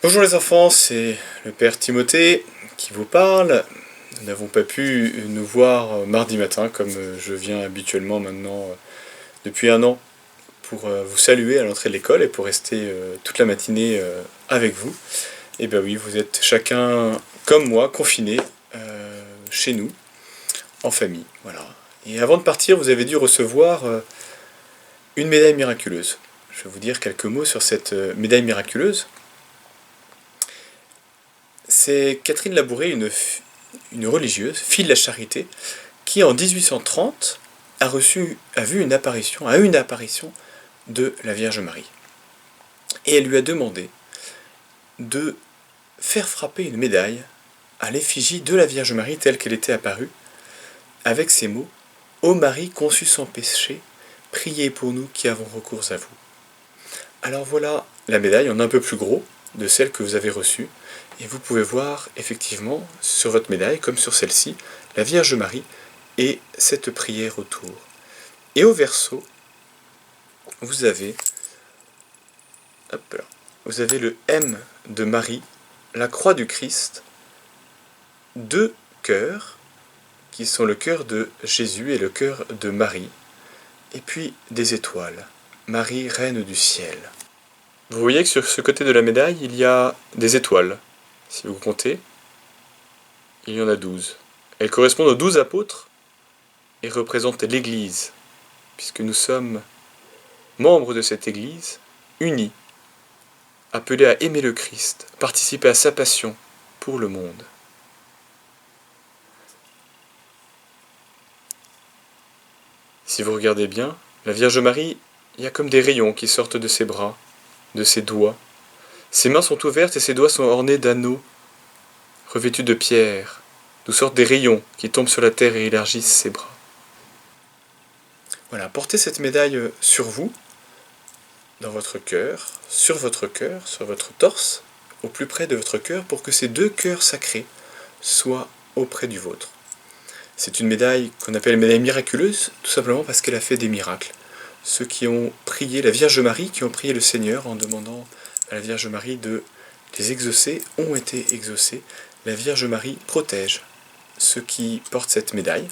Bonjour les enfants, c'est le Père Timothée qui vous parle. Nous n'avons pas pu nous voir mardi matin comme je viens habituellement maintenant depuis un an pour vous saluer à l'entrée de l'école et pour rester toute la matinée avec vous. Et bien oui, vous êtes chacun comme moi confinés chez nous, en famille. Voilà. Et avant de partir, vous avez dû recevoir une médaille miraculeuse. Je vais vous dire quelques mots sur cette médaille miraculeuse. C'est Catherine Labouré, une religieuse, fille de la charité, qui en 1830 a eu une apparition de la Vierge Marie. Et elle lui a demandé de faire frapper une médaille à l'effigie de la Vierge Marie telle qu'elle était apparue, avec ces mots « Ô Marie conçue sans péché, priez pour nous qui avons recours à vous ». Alors voilà la médaille en un peu plus gros de celle que vous avez reçue, et vous pouvez voir effectivement sur votre médaille, comme sur celle-ci, la Vierge Marie et cette prière autour. Et au verso, vous avez le M de Marie, la croix du Christ, deux cœurs, qui sont le cœur de Jésus et le cœur de Marie, et puis des étoiles, Marie, Reine du ciel. Vous voyez que sur ce côté de la médaille, il y a des étoiles. Si vous comptez, il y en a 12. Elles correspondent aux 12 apôtres et représentent l'Église, puisque nous sommes membres de cette Église, unis, appelés à aimer le Christ, à participer à sa passion pour le monde. Si vous regardez bien, la Vierge Marie, il y a comme des rayons qui sortent de ses bras, de ses doigts. Ses mains sont ouvertes et ses doigts sont ornés d'anneaux revêtus de pierre, d'où sortent des rayons qui tombent sur la terre et élargissent ses bras. Voilà, portez cette médaille sur vous, dans votre cœur, sur votre torse, au plus près de votre cœur, pour que ces deux cœurs sacrés soient auprès du vôtre. C'est une médaille qu'on appelle médaille miraculeuse, tout simplement parce qu'elle a fait des miracles. Ceux qui ont prié la Vierge Marie, qui ont prié le Seigneur en demandant à la Vierge Marie de les exaucer, ont été exaucés. La Vierge Marie protège ceux qui portent cette médaille.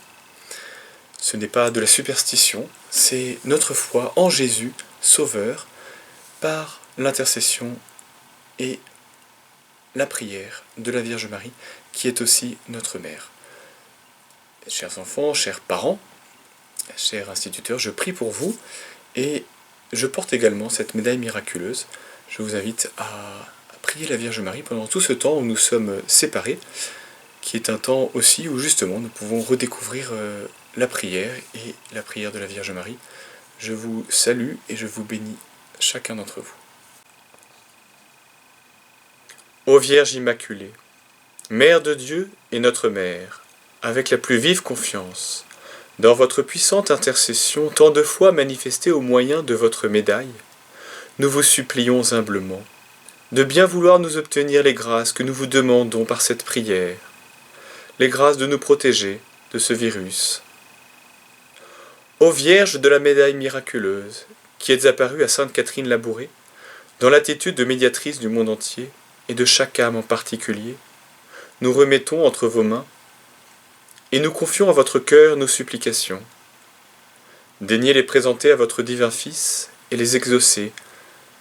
Ce n'est pas de la superstition, c'est notre foi en Jésus, Sauveur, par l'intercession et la prière de la Vierge Marie, qui est aussi notre mère. Chers enfants, chers parents, chers instituteurs, je prie pour vous et je porte également cette médaille miraculeuse. Je vous invite à prier la Vierge Marie pendant tout ce temps où nous sommes séparés, qui est un temps aussi où justement nous pouvons redécouvrir la prière et la prière de la Vierge Marie. Je vous salue et je vous bénis chacun d'entre vous. Ô Vierge Immaculée, Mère de Dieu et notre Mère, avec la plus vive confiance, dans votre puissante intercession tant de fois manifestée au moyen de votre médaille, nous vous supplions humblement de bien vouloir nous obtenir les grâces que nous vous demandons par cette prière, les grâces de nous protéger de ce virus. Ô Vierge de la médaille miraculeuse, qui êtes apparue à Sainte Catherine Labouré, dans l'attitude de médiatrice du monde entier et de chaque âme en particulier, nous remettons entre vos mains et nous confions à votre cœur nos supplications. Daignez les présenter à votre divin Fils et les exaucer,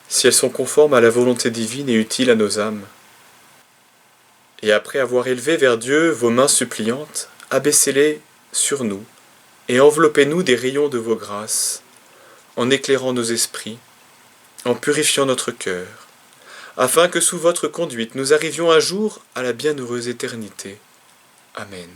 si elles sont conformes à la volonté divine et utiles à nos âmes. Et après avoir élevé vers Dieu vos mains suppliantes, abaissez-les sur nous, et enveloppez-nous des rayons de vos grâces, en éclairant nos esprits, en purifiant notre cœur, afin que sous votre conduite nous arrivions un jour à la bienheureuse éternité. Amen.